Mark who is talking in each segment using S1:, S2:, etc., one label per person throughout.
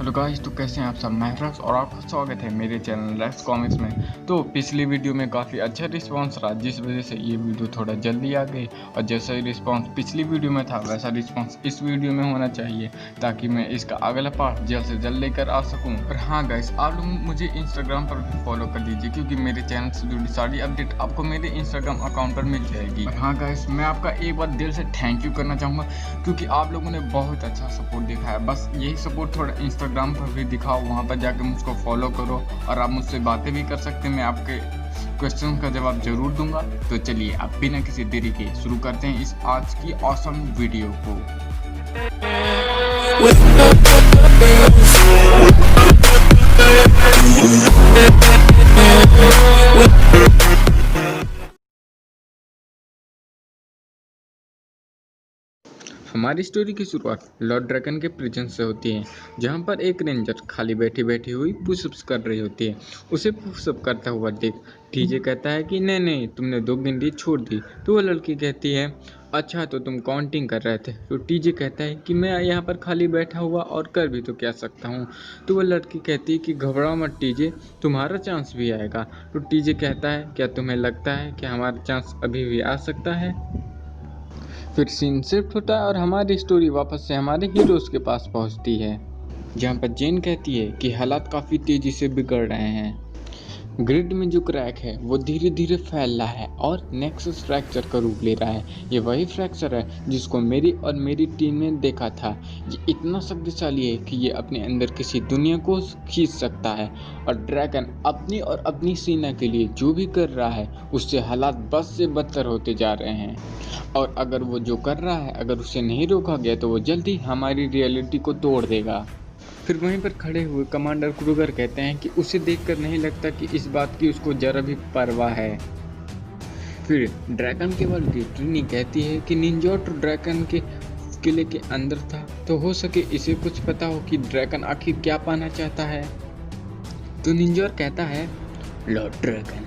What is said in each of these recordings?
S1: Hello guys, तो कैसे हैं आप सब। मैं रक्स और आपका स्वागत है मेरे चैनल रक्स कॉमिक्स में। तो पिछली वीडियो में काफ़ी अच्छा रिस्पांस रहा, जिस वजह से ये वीडियो थोड़ा जल्दी आ गई। और जैसा ही रिस्पांस पिछली वीडियो में था वैसा रिस्पांस इस वीडियो में होना चाहिए, ताकि मैं इसका अगला पार्ट जल्द से जल्द लेकर आ सकूँ। और हाँ गाइस, आप लोग मुझे इंस्टाग्राम पर भी फॉलो कर लीजिए, क्योंकि मेरे चैनल से जुड़ी सारी अपडेट आपको मेरे इंस्टाग्राम अकाउंट पर मिल जाएगी। और हाँ गाइस, मैं आपका एक बार दिल से थैंक यू करना चाहूँगा, क्योंकि आप लोगों ने बहुत अच्छा सपोर्ट दिखाया। बस यही सपोर्ट थोड़ा इंस्टाग्राम पर भी दिखाओ, वहाँ पर जाकर मुझको फॉलो करो और आप मुझसे बातें भी कर सकते हैं। मैं आपके क्वेश्चन का जवाब जरूर दूंगा। तो चलिए अब बिना किसी देरी के शुरू करते हैं इस आज की ऑसम वीडियो को। हमारी स्टोरी की शुरुआत लॉर्ड ड्रैगन के प्रिजन से होती है, जहां पर एक रेंजर खाली बैठी हुई पुशअप्स कर रही होती है। उसे पुशअप करता हुआ देख टीजे कहता है कि नहीं नहीं, तुमने 2 गिनती छोड़ दी। तो वह लड़की कहती है, अच्छा तो तुम काउंटिंग कर रहे थे। तो टीजे कहता है कि मैं यहाँ पर खाली बैठा हुआ और कर भी तो क्या सकता हूँ। तो वह लड़की कहती है कि घबराओ मत टीजे, तुम्हारा चांस भी आएगा। तो टीजे कहता है, क्या तुम्हें लगता है कि हमारा चांस अभी भी आ सकता है। फिर सीन शिफ्ट होता है और हमारी स्टोरी वापस से हमारे हीरोज के पास पहुंचती है, जहां पर जेन कहती है कि हालात काफ़ी तेज़ी से बिगड़ रहे हैं। ग्रिड में जो क्रैक है वो धीरे धीरे फैल रहा है और नेक्सस फ्रैक्चर का रूप ले रहा है। ये वही फ्रैक्चर है जिसको मेरी और मेरी टीम ने देखा था। ये इतना शक्तिशाली है कि ये अपने अंदर किसी दुनिया को खींच सकता है। और ड्रैगन अपनी और अपनी सेना के लिए जो भी कर रहा है, उससे हालात बस से बदतर होते जा रहे हैं। और अगर वो जो कर रहा है, अगर उसे नहीं रोका गया, तो वो जल्दी हमारी रियलिटी को तोड़ देगा। फिर वहीं पर खड़े हुए कमांडर क्रूगर कहते हैं कि उसे देखकर नहीं लगता कि इस बात की उसको जरा भी परवाह है। फिर ड्रैगन के बल्कि ट्रिनी कहती है कि निंजोट ड्रैगन के किले के अंदर था, तो हो सके इसे कुछ पता हो कि ड्रैगन आखिर क्या पाना चाहता है। तो निंजोर कहता है, लॉर्ड ड्रैगन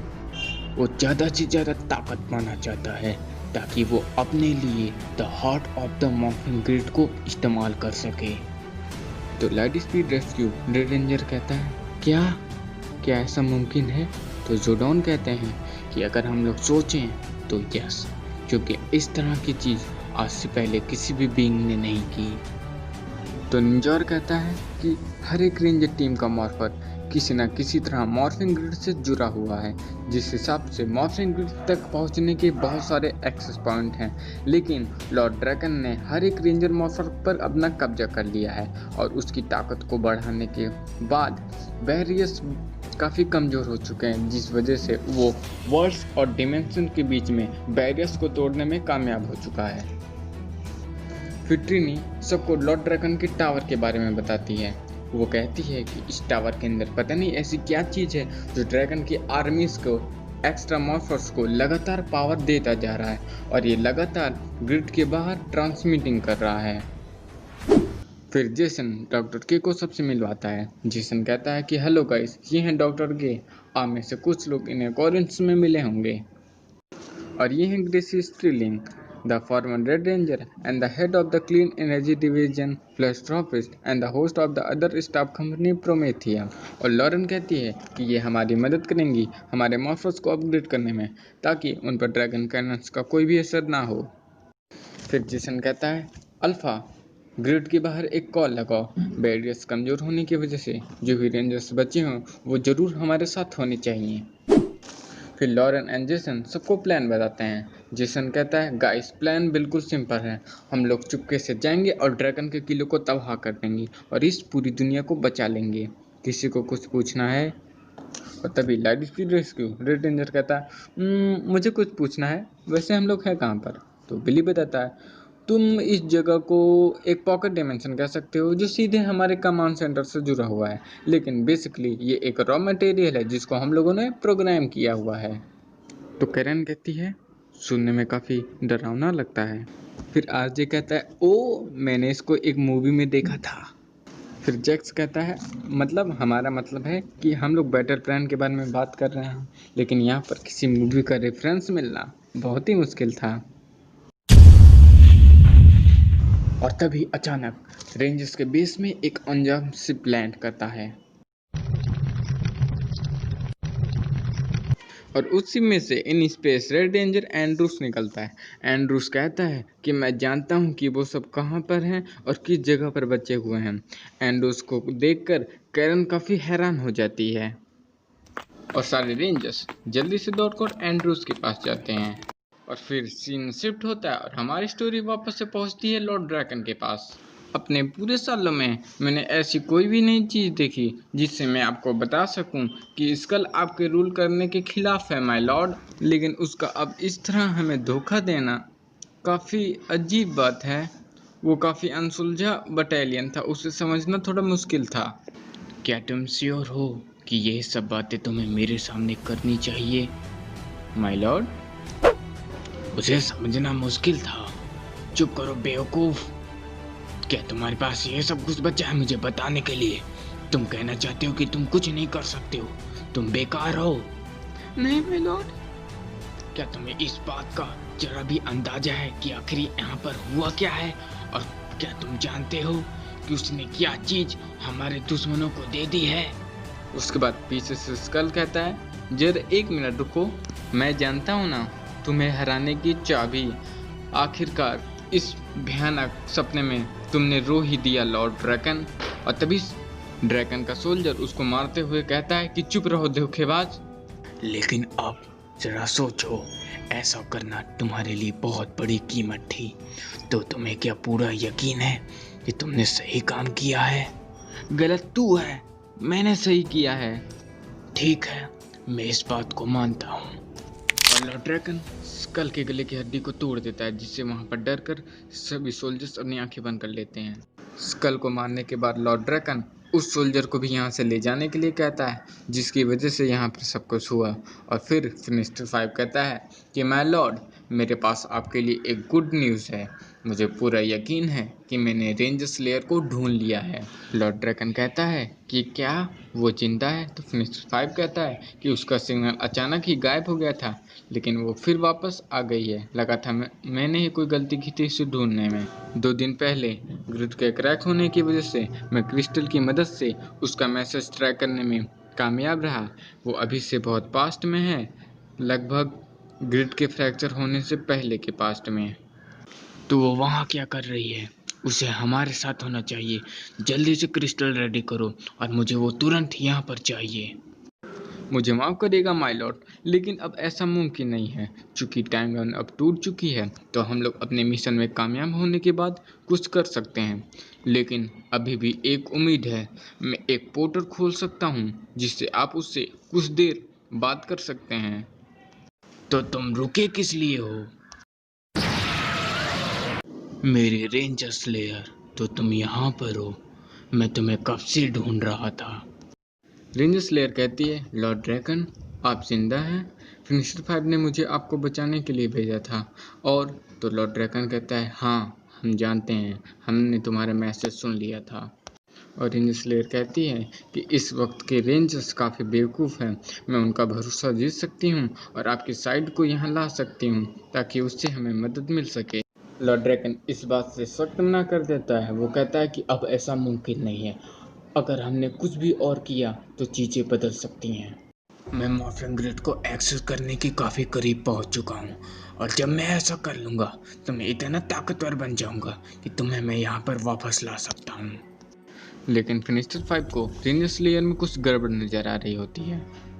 S1: वो ज़्यादा से ज़्यादा ताकत पाना चाहता है, ताकि वो अपने लिए the heart of the morphing grid को इस्तेमाल कर सके। तो light speed rescue red ranger कहता है, क्या ऐसा मुमकिन है। तो जोडॉन कहते हैं कि अगर हम लोग सोचें तो यस, क्योंकि इस तरह की चीज़ आज से पहले किसी भी बीइंग ने नहीं की। तो निंजोर कहता है कि हर एक रेंजर टीम का मॉर्फर किसी न किसी तरह मॉर्फिंग ग्रिड से जुड़ा हुआ है, जिस हिसाब से मॉर्फिंग ग्रिड तक पहुंचने के बहुत सारे एक्सेस पॉइंट हैं। लेकिन लॉर्ड ड्रैगन ने हर एक रेंजर मॉर्फर पर अपना कब्जा कर लिया है, और उसकी ताकत को बढ़ाने के बाद बैरियर्स काफ़ी कमज़ोर हो चुके हैं, जिस वजह से वो वर्ल्ड्स और डिमेंशन के बीच में बैरियर्स को तोड़ने में कामयाब हो चुका है। फिर ट्रिनी सबको लॉर्ड ड्रैगन के टावर के बारे में बताती है। वो कहती है कि इस टावर के अंदर पता नहीं ऐसी क्या चीज़ है जो ड्रैगन की आर्मीज को, एक्स्ट्रा मॉर्फर्स को लगातार पावर देता जा रहा है, और ये लगातार ग्रिड के बाहर ट्रांसमिटिंग कर रहा है। फिर जेसन डॉक्टर के को सबसे मिलवाता है। जेसन कहता है कि हेलो गाइस, ये हैं डॉक्टर के। आप में से कुछ लोग इन्हें कॉरिंस में मिले होंगे, और ये हैं Gracy Stirling, the former Red Ranger and the head of the Clean Energy Division, philanthropist and the host of the other staff company Promethea। और लॉरेन कहती है कि ये हमारी मदद करेंगी हमारे मॉर्फर्स को अपग्रेड करने में, ताकि उन पर ड्रैगन कैनन्स का कोई भी असर ना हो। फिर जेसन कहता है, अल्फा ग्रिड के बाहर एक कॉल लगाओ। बैरियर्स कमज़ोर होने की वजह से जो भी रेंजर्स बचे हों वो ज़रूर हमारे साथ होने चाहिए। फिर लॉरेन एंड जेसन सबको प्लान बताते हैं। जेसन कहता है, गाइस प्लान बिल्कुल सिंपल है, हम लोग चुपके से जाएंगे और ड्रैगन के किले को तबाह कर देंगे और इस पूरी दुनिया को बचा लेंगे। किसी को कुछ पूछना है। और तभी light speed rescue red ranger कहता है, मुझे कुछ पूछना है, वैसे हम लोग हैं कहाँ पर। तो बिली बताता है, तुम इस जगह को एक पॉकेट डायमेंशन कह सकते हो, जो सीधे हमारे कमांड सेंटर से जुड़ा हुआ है, लेकिन बेसिकली ये एक रॉ मटेरियल है जिसको हम लोगों ने प्रोग्राम किया हुआ है। तो कैरन कहती है, सुनने में काफ़ी डरावना लगता है। फिर आरजे कहता है, ओ मैंने इसको एक मूवी में देखा था। फिर जैक्स कहता है, मतलब हमारा मतलब है कि हम लोग बैटल प्लान के बारे में बात कर रहे हैं, लेकिन यहाँ पर किसी मूवी का रेफरेंस मिलना बहुत ही मुश्किल था। और तभी अचानक रेंजर्स के बेस में एक अनजान शिप लैंड करता है और उसी में से in space red ranger Andrews निकलता है। एंड्रूस कहता है कि मैं जानता हूँ कि वो सब कहाँ पर हैं और किस जगह पर बचे हुए हैं। एंड्रूस को देखकर कैरन काफ़ी हैरान हो जाती है और सारे रेंजर्स जल्दी से दौड़कर एंड्रूस के पास जाते हैं और फिर सीन शिफ्ट होता है और हमारी स्टोरी वापस से पहुंचती है लॉर्ड ड्रैकन के पास। अपने पूरे सालों में मैंने ऐसी कोई भी नई चीज़ देखी जिससे मैं आपको बता सकूं कि स्कल आपके रूल करने के खिलाफ है माय लॉर्ड, लेकिन उसका अब इस तरह हमें धोखा देना काफ़ी अजीब बात है। वो काफ़ी अनसुलझा बटालियन था, उसे समझना थोड़ा मुश्किल था। क्या तुम श्योर हो कि ये सब बातें तुम्हें मेरे सामने करनी चाहिए माय लॉर्ड? उसे समझना मुश्किल था। चुप करो बेवकूफ। क्या तुम्हारे पास ये सब कुछ बचा है मुझे बताने के लिए? तुम कहना चाहते हो कि तुम कुछ नहीं कर सकते हो, तुम बेकार हो। नहीं माय लॉर्ड। क्या तुम्हें इस बात का जरा भी अंदाजा है कि आखिर यहाँ पर हुआ क्या है? और क्या तुम जानते हो कि उसने क्या चीज हमारे दुश्मनों को दे दी है? उसके बाद पीछे से स्कल कहता है, जरा एक मिनट रुको, मैं जानता हूँ ना तुम्हें हराने की चाबी। आखिरकार इस भयानक सपने में तुमने रो ही दिया लॉर्ड ड्रैकन। और तभी ड्रैकन का सोल्जर उसको मारते हुए कहता है कि चुप रहो धोखेबाज। लेकिन अब जरा सोचो, ऐसा करना तुम्हारे लिए बहुत बड़ी कीमत थी, तो तुम्हें क्या पूरा यकीन है कि तुमने सही काम किया है? गलत तू है, मैंने सही किया है। ठीक है, मैं इस बात को मानता हूँ। और लॉर्ड ड्रैकन स्कल के गले की हड्डी को तोड़ देता है, जिससे वहां पर डरकर सभी सोल्जर्स अपनी आंखें बंद कर लेते हैं। स्कल को मारने के बाद लॉर्ड ड्रैकन उस सोल्जर को भी यहाँ से ले जाने के लिए कहता है, जिसकी वजह से यहाँ पर सब कुछ हुआ। और फिर फिनिस्टर 5 कहता है कि माय लॉर्ड, मेरे पास आपके लिए एक गुड न्यूज़ है। मुझे पूरा यकीन है कि मैंने रेंजर स्लेयर को ढूंढ लिया है। लॉर्ड ड्रैकन कहता है कि क्या वो जिंदा है? तो फिनिस्टर 5 कहता है कि उसका सिग्नल अचानक ही गायब हो गया था, लेकिन वो फिर वापस आ गई है। लगा था मैंने ही कोई गलती की थी इसे ढूंढने में। 2 दिन पहले ग्रिड के क्रैक होने की वजह से मैं क्रिस्टल की मदद से उसका मैसेज ट्रैक करने में कामयाब रहा। वो अभी से बहुत पास्ट में है, लगभग ग्रिड के फ्रैक्चर होने से पहले के पास्ट में। तो वो वहाँ क्या कर रही है? उसे हमारे साथ होना चाहिए। जल्दी से क्रिस्टल रेडी करो और मुझे वो तुरंत यहाँ पर चाहिए। मुझे माफ़ करिएगा माय लॉर्ड, लेकिन अब ऐसा मुमकिन नहीं है। चूंकि टाइम गन अब टूट चुकी है, तो हम लोग अपने मिशन में कामयाब होने के बाद कुछ कर सकते हैं। लेकिन अभी भी एक उम्मीद है। मैं एक पोर्टल खोल सकता हूँ जिससे आप उससे कुछ देर बात कर सकते हैं। तो तुम रुके किस लिए हो मेरे रेंजर स्लेयर? तो तुम यहाँ पर हो, मैं तुम्हें कब से ढूंढ रहा था। रेंजर स्लेयर कहती है, लॉर्ड ड्रैकन आप जिंदा हैं? फिनिशर 5 ने मुझे आपको बचाने के लिए भेजा था। और तो लॉर्ड ड्रैकन कहता है, हाँ हम जानते हैं, हमने तुम्हारा मैसेज सुन लिया था। और रेंजर स्लेयर कहती है कि इस वक्त के रेंजर्स काफ़ी बेवकूफ़ हैं। मैं उनका भरोसा जीत सकती हूँ और आपकी साइड को यहाँ ला सकती हूँ ताकि उससे हमें मदद मिल सके। लॉर्ड ड्रैकन इस बात से सख्त मना कर देता है। वो कहता है कि अब ऐसा मुमकिन नहीं है। अगर हमने कुछ भी और किया तो चीज़ें बदल सकती हैं। मैं मॉर्फिंग ग्रिड को एक्सेस करने के काफ़ी करीब पहुंच चुका हूं, और जब मैं ऐसा कर लूँगा तो मैं इतना ताकतवर बन जाऊंगा कि तुम्हें मैं यहाँ पर वापस ला सकता हूँ। लेकिन फिनिस्टर 5 को रेंजर स्लेयर में कुछ गड़बड़ नज़र आ रही होती है।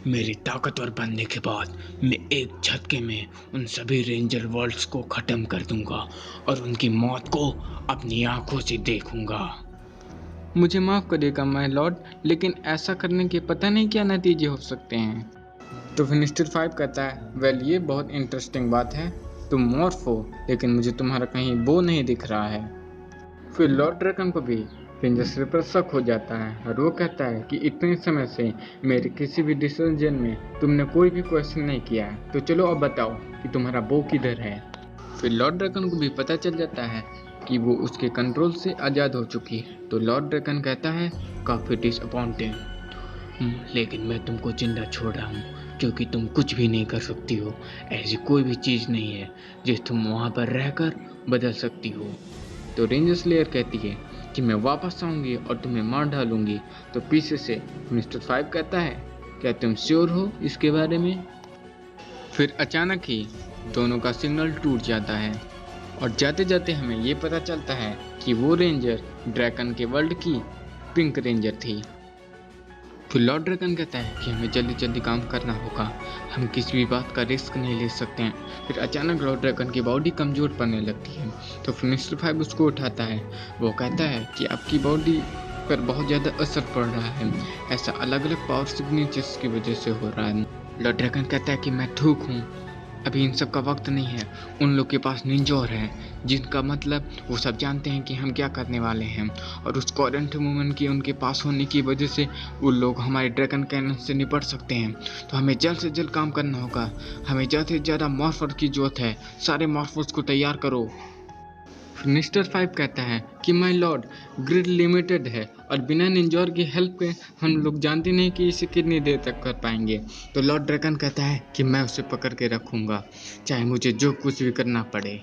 S1: मेरे ताकतवर बनने के बाद मैं एक झटके में उन सभी रेंजर वर्ल्ड्स को ख़त्म कर दूंगा और उनकी मौत को अपनी आंखों से देखूंगा। मुझे माफ़ करिएगा माय लॉर्ड, लेकिन ऐसा करने के पता नहीं क्या नतीजे हो सकते हैं। तो फिनिस्टर 5 कहता है, वेल ये बहुत इंटरेस्टिंग बात है। तुम मॉर्फ हो, लेकिन मुझे तुम्हारा कहीं बो नहीं दिख रहा है। फिर लॉर्ड ड्रैकन को भी रेंजर पर शक हो जाता है और वो कहता है कि इतने समय से मेरे किसी भी डिसीजन में तुमने कोई भी क्वेश्चन नहीं किया है, तो चलो अब बताओ कि तुम्हारा बो किधर है। फिर लॉर्ड ड्रैकन को भी पता चल जाता है कि वो उसके कंट्रोल से आज़ाद हो चुकी है। तो लॉर्ड ड्रैकन कहता है, काफ़ी डिसअपॉइंटिंग, लेकिन मैं तुमको जिंदा छोड़ रहा हूँ क्योंकि तुम कुछ भी नहीं कर सकती हो। ऐसी कोई भी चीज़ नहीं है जिसे तुम वहाँ पर रहकर बदल सकती हो। तो रेंजर स्लेयर कहती है कि मैं वापस आऊंगी और तुम्हें मार डालूंगी। तो पीछे से मिस्टर 5 कहता है, क्या तुम श्योर हो इसके बारे में? फिर अचानक ही दोनों का सिग्नल टूट जाता है और जाते जाते हमें ये पता चलता है कि वो रेंजर ड्रैगन के वर्ल्ड की पिंक रेंजर थी। फिर लॉर्ड ड्रैगन कहता है कि हमें जल्दी जल्दी काम करना होगा, हम किसी भी बात का रिस्क नहीं ले सकते हैं। फिर अचानक लॉर्ड ड्रैगन की बॉडी कमज़ोर पड़ने लगती है, तो फिर मिस्टर 5 उसको उठाता है। वो कहता है कि आपकी बॉडी पर बहुत ज़्यादा असर पड़ रहा है, ऐसा अलग अलग पावर सिग्नेचर्स की वजह से हो रहा है। लॉर्ड ड्रैगन कहता है कि मैं ठीक हूँ, अभी इन सब का वक्त नहीं है। उन लोग के पास निंजोर है, जिनका मतलब वो सब जानते हैं कि हम क्या करने वाले हैं, और उस करंट मोमेंट की उनके पास होने की वजह से वो लोग हमारे ड्रैगन कैनन से निपट सकते हैं। तो हमें जल्द से जल्द काम करना होगा, हमें ज़्यादा से ज़्यादा मॉर्फर की जरूरत है, सारे मॉर्फर्स को तैयार करो। मिस्टर 5 कहता है कि माय लॉर्ड, ग्रिड लिमिटेड है और बिना निंजोर की हेल्प के हम लोग जानते नहीं कि इसे कितनी देर तक कर पाएंगे। तो लॉर्ड ड्रैगन कहता है कि मैं उसे पकड़ के रखूंगा, चाहे मुझे जो कुछ भी करना पड़े।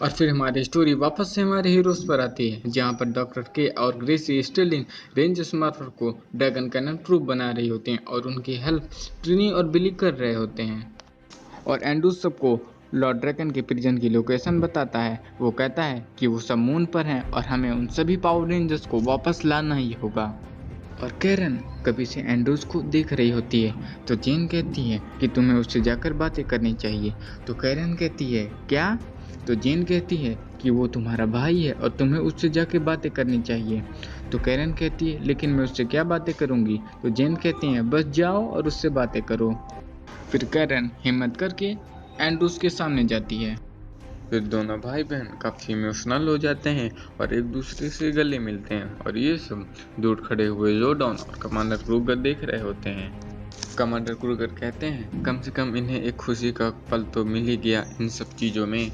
S1: और फिर हमारी स्टोरी वापस से हमारे हीरोज पर आती है, जहाँ पर डॉक्टर के और ग्रेसी स्टेलिन रेंजर्स मार्फर को ड्रैगन कैनन प्रूफ बना रही होती हैं और उनकी हेल्प ट्रिनी और बिली कर रहे होते हैं। और एंड्रूज सबको लॉर्ड ड्रैगन के प्रिजन की लोकेशन बताता है। वो कहता है कि वो सब मून पर हैं और हमें उन सभी पावर रेंजर्स को वापस लाना ही होगा। और कैरन कभी से एंड्रूज को देख रही होती है, तो जेन कहती है कि तुम्हें उससे जाकर बातें करनी चाहिए। तो कैरन कहती है क्या? तो जेन कहती है कि वो तुम्हारा भाई है और तुम्हें उससे जाके बातें करनी चाहिए। तो कैरन कहती है लेकिन मैं उससे क्या बातें करूँगी? तो जेन कहती है बस जाओ और उससे बातें करो। फिर कैरन हिम्मत करके एंड्रूज के सामने जाती है। फिर दोनों भाई बहन काफ़ी इमोशनल हो जाते हैं और एक दूसरे से गले मिलते हैं, और ये सब दूर खड़े हुए जोर्डन और कमांडर क्रूगर देख रहे होते हैं। कमांडर क्रूगर कहते हैं कम से कम इन्हें एक खुशी का पल तो मिल ही गया इन सब चीज़ों में।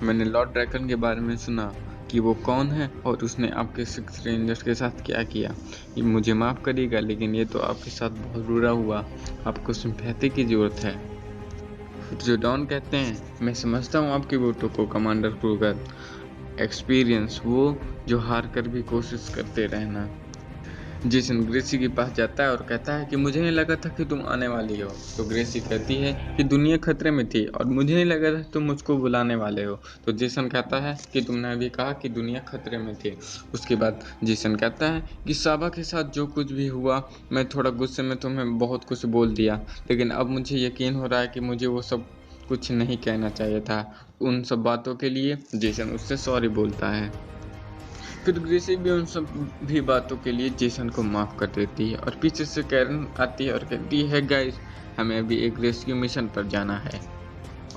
S1: मैंने लॉर्ड ड्रैगन के बारे में सुना कि वो कौन है और उसने आपके 6 रेंजर्स के साथ क्या किया। ये मुझे माफ़ करिएगा, लेकिन ये तो आपके साथ बहुत बुरा हुआ, आपको सिंपैथी की ज़रूरत है। जो डॉन कहते हैं मैं समझता हूँ आपकी वोटों को कमांडर क्रूगर, एक्सपीरियंस वो जो हार कर भी कोशिश करते रहना। जेसन ग्रेसी के पास जाता है और कहता है कि मुझे नहीं लगा था कि तुम आने वाली हो। तो ग्रेसी कहती है कि दुनिया खतरे में थी और मुझे नहीं लगा था तुम मुझको बुलाने वाले हो। तो जेसन कहता है कि तुमने अभी कहा कि दुनिया खतरे में थी। उसके बाद जेसन कहता है कि साबा के साथ जो कुछ भी हुआ, मैं थोड़ा गुस्से में तुम्हें बहुत कुछ बोल दिया, लेकिन अब मुझे यकीन हो रहा है कि मुझे वो सब कुछ नहीं कहना चाहिए था। उन सब बातों के लिए जेसन उससे सॉरी बोलता है। फिर ग्रेसी भी उन सब भी बातों के लिए जेसन को माफ़ कर देती है और पीछे से कैरन आती है और कहती है गाइस, हमें अभी एक रेस्क्यू मिशन पर जाना है।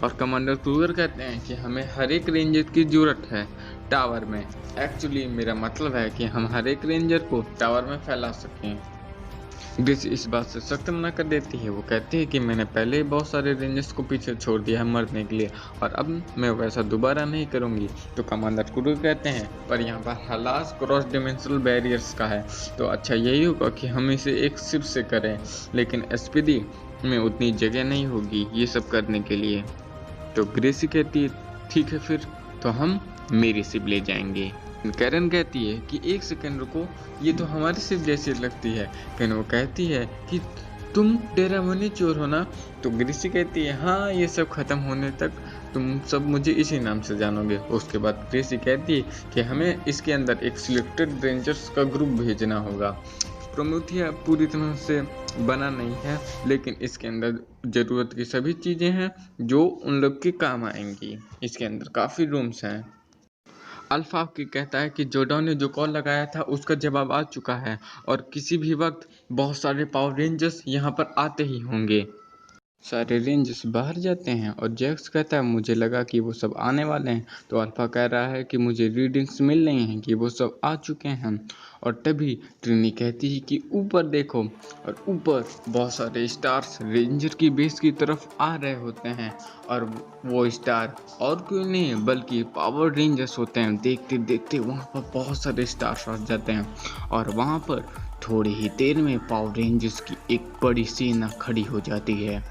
S1: और कमांडर क्रूगर कहते हैं कि हमें हर एक रेंजर की ज़रूरत है टावर में। एक्चुअली मेरा मतलब है कि हम हर एक रेंजर को टावर में फैला सकें। ग्रेसी इस बात से सख्त मना कर देती है। वो कहती है कि मैंने पहले ही बहुत सारे रेंजर्स को पीछे छोड़ दिया है मरने के लिए, और अब मैं वैसा दोबारा नहीं करूंगी। तो कमांडर क्रूगर कहते हैं पर यहाँ पर हालात क्रॉस डिमेंशनल बैरियर्स का है, तो अच्छा यही होगा कि हम इसे एक शिप से करें, लेकिन एसपीडी में उतनी जगह नहीं होगी ये सब करने के लिए। तो ग्रेसी कहती है ठीक है, फिर तो हम मेरी शिप ले जाएंगे। कैरन कहती है कि एक सेकंड रुको, ये तो हमारी शिप जैसी लगती है। फिर वो कहती है कि तुम टेरामोनी चोर हो ना? तो ग्रेसी कहती है हाँ, ये सब खत्म होने तक तुम सब मुझे इसी नाम से जानोगे। उसके बाद ग्रेसी कहती है कि हमें इसके अंदर एक सिलेक्टेड रेंजर्स का ग्रुप भेजना होगा। प्रोमेथिया पूरी तरह से बना नहीं है, लेकिन इसके अंदर ज़रूरत की सभी चीज़ें हैं जो उन लोग के काम आएंगी। इसके अंदर काफ़ी रूम्स हैं। अल्फा की कहता है कि जोर्डन ने जो कॉल लगाया था उसका जवाब आ चुका है और किसी भी वक्त बहुत सारे पावर रेंजर्स यहाँ पर आते ही होंगे। सारे रेंजर्स बाहर जाते हैं और जैक्स कहता है मुझे लगा कि वो सब आने वाले हैं। तो अल्फा कह रहा है कि मुझे रीडिंग्स मिल रही हैं कि वो सब आ चुके हैं। और तभी ट्रिनी कहती है कि ऊपर देखो, और ऊपर बहुत सारे स्टार्स रेंजर की बेस की तरफ आ रहे होते हैं, और वो स्टार और कोई नहीं बल्कि पावर रेंजर्स होते हैं। देखते देखते वहाँ पर बहुत सारे स्टार्स आ जाते हैं और वहाँ पर थोड़ी ही देर में पावर रेंजर्स की एक बड़ी सेना खड़ी हो जाती है।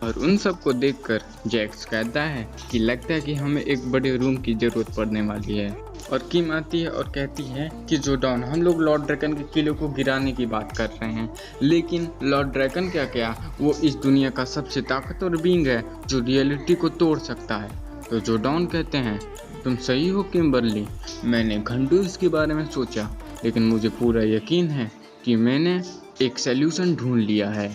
S1: और उन सबको देखकर जैक्स कहता है कि लगता है कि हमें एक बड़े रूम की ज़रूरत पड़ने वाली है। और किम आती है और कहती है कि जोडॉन, हम लोग लॉर्ड ड्रैकन के किले को गिराने की बात कर रहे हैं, लेकिन लॉर्ड ड्रैकन क्या वो इस दुनिया का सबसे ताकतवर बींग है जो रियलिटी को तोड़ सकता है। तो जोडॉन कहते हैं, तुम सही हो किम्बरली, मैंने घंटों इसके बारे में सोचा, लेकिन मुझे पूरा यकीन है कि मैंने एक सल्यूशन ढूंढ लिया है।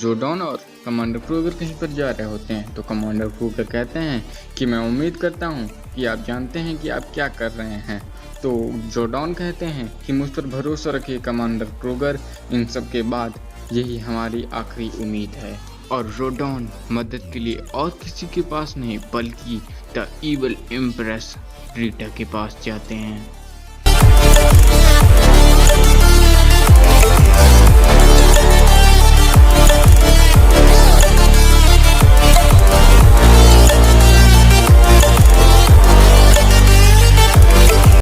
S1: जोडॉन और कमांडर क्रूगर कहीं पर जा रहे होते हैं, तो कमांडर क्रूगर कहते हैं कि मैं उम्मीद करता हूँ कि आप जानते हैं कि आप क्या कर रहे हैं। तो जोडॉन कहते हैं कि मुझ पर भरोसा रखिए कमांडर क्रूगर, इन सब के बाद यही हमारी आखिरी उम्मीद है। और जोडॉन मदद के लिए और किसी के पास नहीं बल्कि द इविल एम्प्रेस रीटा के पास जाते हैं।